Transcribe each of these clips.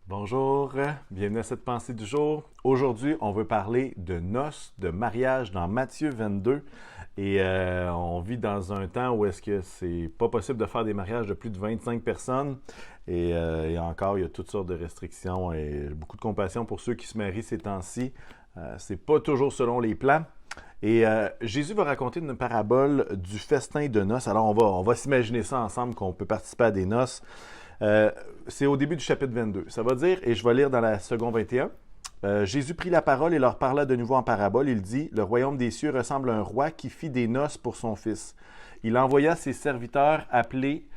Bonjour, bienvenue à cette pensée du jour. Aujourd'hui, on veut parler de noces, de mariage dans Matthieu 22. Et on vit dans un temps où est-ce que c'est pas possible de faire des mariages de plus de 25 personnes. Et encore, il y a toutes sortes de restrictions et beaucoup de compassion pour ceux qui se marient ces temps-ci. C'est pas toujours selon les plans. Et Jésus va raconter une parabole du festin de noces. Alors, on va s'imaginer ça ensemble, qu'on peut participer à des noces. C'est au début du chapitre 22. Ça va dire, et je vais lire dans la seconde 21, Jésus prit la parole et leur parla de nouveau en parabole. Il dit, le royaume des cieux ressemble à un roi qui fit des noces pour son fils. Il envoya ses serviteurs appeler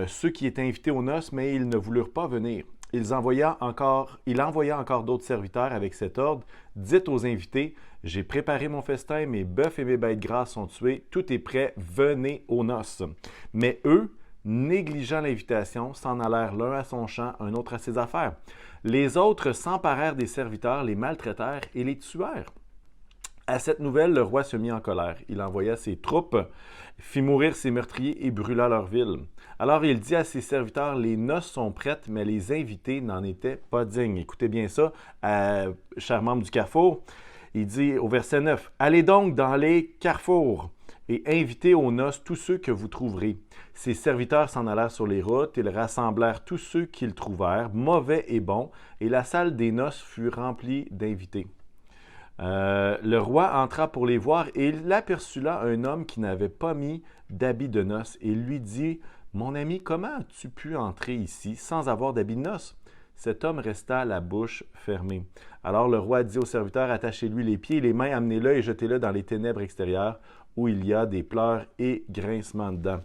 ceux qui étaient invités aux noces, mais ils ne voulurent pas venir. Il envoya encore d'autres serviteurs avec cet ordre. Dites aux invités, j'ai préparé mon festin, mes bœufs et mes bêtes grasses sont tués, tout est prêt, venez aux noces. Mais eux, négligeant l'invitation, s'en allèrent l'un à son champ, un autre à ses affaires. Les autres s'emparèrent des serviteurs, les maltraitèrent et les tuèrent. À cette nouvelle, le roi se mit en colère. Il envoya ses troupes, fit mourir ses meurtriers et brûla leur ville. Alors il dit à ses serviteurs, les noces sont prêtes, mais les invités n'en étaient pas dignes. Écoutez bien ça, chers membres du Carrefour. Il dit au verset 9, allez donc dans les carrefours et invitez aux noces tous ceux que vous trouverez. Ses serviteurs s'en allèrent sur les routes, ils rassemblèrent tous ceux qu'ils trouvèrent, mauvais et bons, et la salle des noces fut remplie d'invités. Le roi entra pour les voir, et il aperçut là un homme qui n'avait pas mis d'habit de noces, et lui dit, « Mon ami, comment as-tu pu entrer ici sans avoir d'habit de noces? » Cet homme resta la bouche fermée. Alors le roi dit aux serviteurs, « Attachez-lui les pieds et les mains, amenez-le et jetez-le dans les ténèbres extérieures, où il y a des pleurs et grincements de dents. »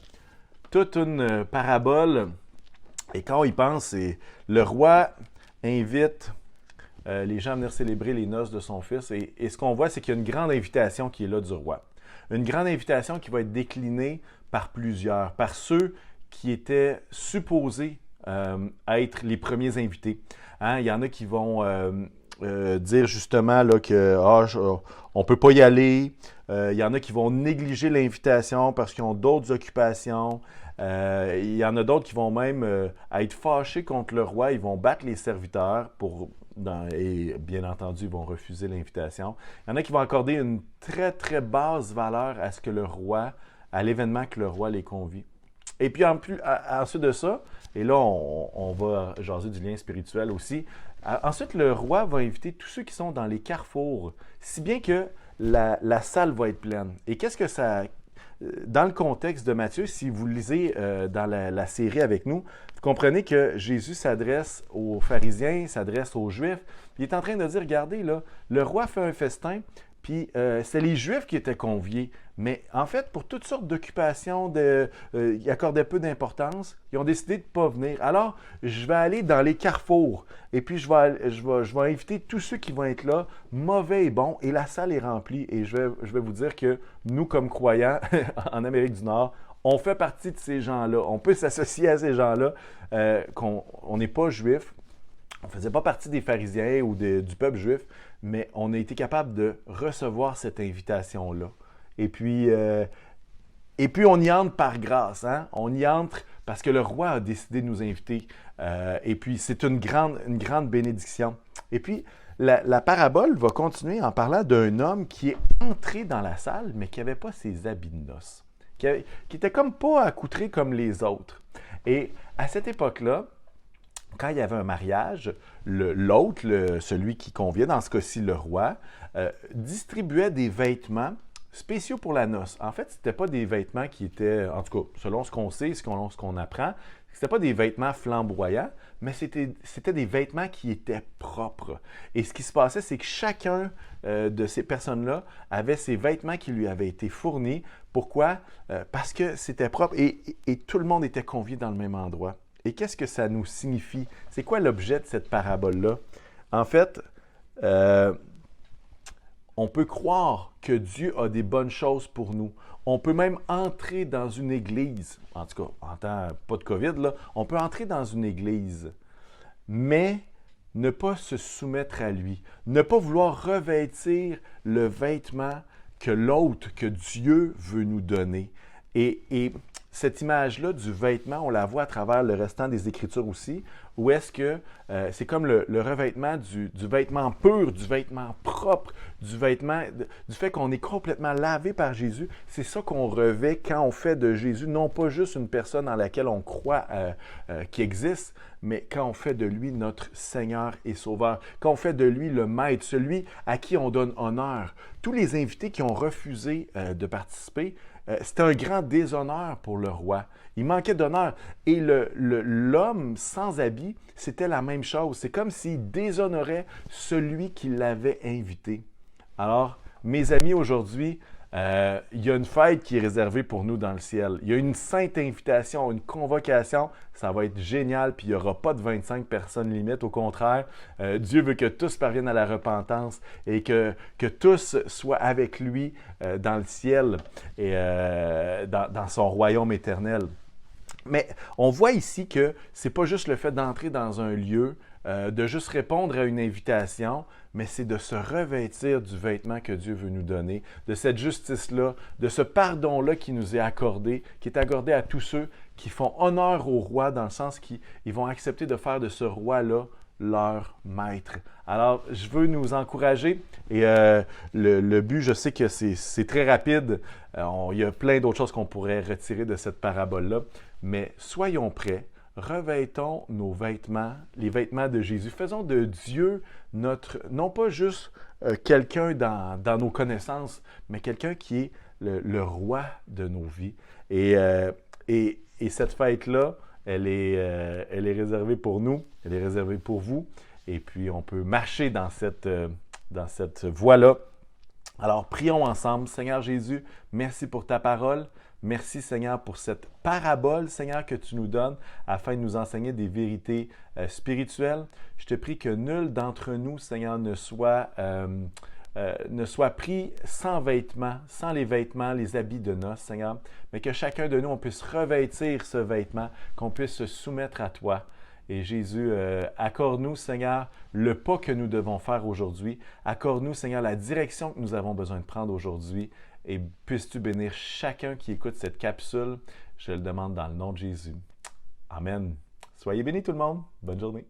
Toute une parabole. Et quand on y pense, c'est le roi invite les gens à venir célébrer les noces de son fils. Et ce qu'on voit, c'est qu'il y a une grande invitation qui est là du roi. Une grande invitation qui va être déclinée par plusieurs, par ceux qui étaient supposés être les premiers invités. Hein? Il y en a qui vont dire justement là, que on ne peut pas y aller. Il y en a qui vont négliger l'invitation parce qu'ils ont d'autres occupations. Il y en a d'autres qui vont même être fâchés contre le roi. Ils vont battre les serviteurs et bien entendu, ils vont refuser l'invitation. Il y en a qui vont accorder une très, très basse valeur à ce que le roi, à l'événement que le roi les convie. Et puis ensuite de ça, et là on va jaser du lien spirituel aussi, ensuite le roi va inviter tous ceux qui sont dans les carrefours, si bien que la salle va être pleine. Et qu'est-ce que ça... Dans le contexte de Matthieu, si vous lisez dans la série avec nous, vous comprenez que Jésus s'adresse aux pharisiens, s'adresse aux Juifs, puis il est en train de dire, regardez, là, le roi fait un festin, puis c'est les Juifs qui étaient conviés. Mais en fait, pour toutes sortes d'occupations, ils accordaient peu d'importance, ils ont décidé de ne pas venir. Alors, je vais aller dans les carrefours, et puis je vais inviter tous ceux qui vont être là, mauvais et bons, et la salle est remplie. Et je vais vous dire que nous, comme croyants en Amérique du Nord, on fait partie de ces gens-là. On peut s'associer à ces gens-là, qu'on n'est pas juif. On ne faisait pas partie des pharisiens ou du peuple juif, mais on a été capable de recevoir cette invitation-là. Et puis on y entre par grâce. Hein? On y entre parce que le roi a décidé de nous inviter. Et puis, c'est une grande bénédiction. Et puis, la parabole va continuer en parlant d'un homme qui est entré dans la salle, mais qui n'avait pas ses habits de noces. Qui était comme pas accoutré comme les autres. Et à cette époque-là, quand il y avait un mariage, l'autre, celui qui convient, dans ce cas-ci le roi, distribuait des vêtements spéciaux pour la noce. En fait, ce n'étaient pas des vêtements qui étaient, en tout cas, selon ce qu'on sait, selon ce qu'on apprend, ce n'étaient pas des vêtements flamboyants, mais c'était des vêtements qui étaient propres. Et ce qui se passait, c'est que chacun de ces personnes-là avait ses vêtements qui lui avaient été fournis. Pourquoi? Parce que c'était propre et tout le monde était convié dans le même endroit. Et qu'est-ce que ça nous signifie? C'est quoi l'objet de cette parabole-là? En fait, on peut croire que Dieu a des bonnes choses pour nous. On peut même entrer dans une église, en tout cas, en temps pas de COVID, là, on peut entrer dans une église, mais ne pas se soumettre à lui, ne pas vouloir revêtir le vêtement que l'autre, que Dieu veut nous donner. Et cette image-là du vêtement, on la voit à travers le restant des Écritures aussi, où est-ce que c'est comme le revêtement du vêtement pur, du vêtement propre, du vêtement, du fait qu'on est complètement lavé par Jésus. C'est ça qu'on revêt quand on fait de Jésus, non pas juste une personne en laquelle on croit qui existe, mais quand on fait de lui notre Seigneur et Sauveur, quand on fait de lui le Maître, celui à qui on donne honneur. Tous les invités qui ont refusé de participer, c'était un grand déshonneur pour le roi. Il manquait d'honneur. Et l'homme sans habit, c'était la même chose. C'est comme s'il déshonorait celui qui l'avait invité. Alors, mes amis, aujourd'hui, il y a une fête qui est réservée pour nous dans le ciel. Il y a une sainte invitation, une convocation. Ça va être génial, puis il n'y aura pas de 25 personnes limite. Au contraire, Dieu veut que tous parviennent à la repentance et que tous soient avec lui dans le ciel et dans son royaume éternel. Mais on voit ici que ce n'est pas juste le fait d'entrer dans un lieu, de juste répondre à une invitation, mais c'est de se revêtir du vêtement que Dieu veut nous donner, de cette justice-là, de ce pardon-là qui nous est accordé, qui est accordé à tous ceux qui font honneur au roi, dans le sens qu'ils vont accepter de faire de ce roi-là leur maître. Alors, je veux nous encourager et le but, je sais que c'est très rapide. Il y a plein d'autres choses qu'on pourrait retirer de cette parabole-là, mais soyons prêts. Revêtons nos vêtements, les vêtements de Jésus. Faisons de Dieu notre, non pas juste quelqu'un dans nos connaissances, mais quelqu'un qui est le roi de nos vies. Et cette fête-là, elle est réservée pour nous, elle est réservée pour vous. Et puis, on peut marcher dans cette voie-là. Alors, prions ensemble. Seigneur Jésus, merci pour ta parole. Merci, Seigneur, pour cette parabole, Seigneur, que tu nous donnes afin de nous enseigner des vérités spirituelles. Je te prie que nul d'entre nous, Seigneur, ne soit pris sans vêtements, sans les vêtements, les habits de noces, Seigneur, mais que chacun de nous, on puisse revêtir ce vêtement, qu'on puisse se soumettre à toi. Et Jésus, accorde-nous, Seigneur, le pas que nous devons faire aujourd'hui. Accorde-nous, Seigneur, la direction que nous avons besoin de prendre aujourd'hui. Et puisses-tu bénir chacun qui écoute cette capsule. Je le demande dans le nom de Jésus. Amen. Soyez bénis tout le monde. Bonne journée.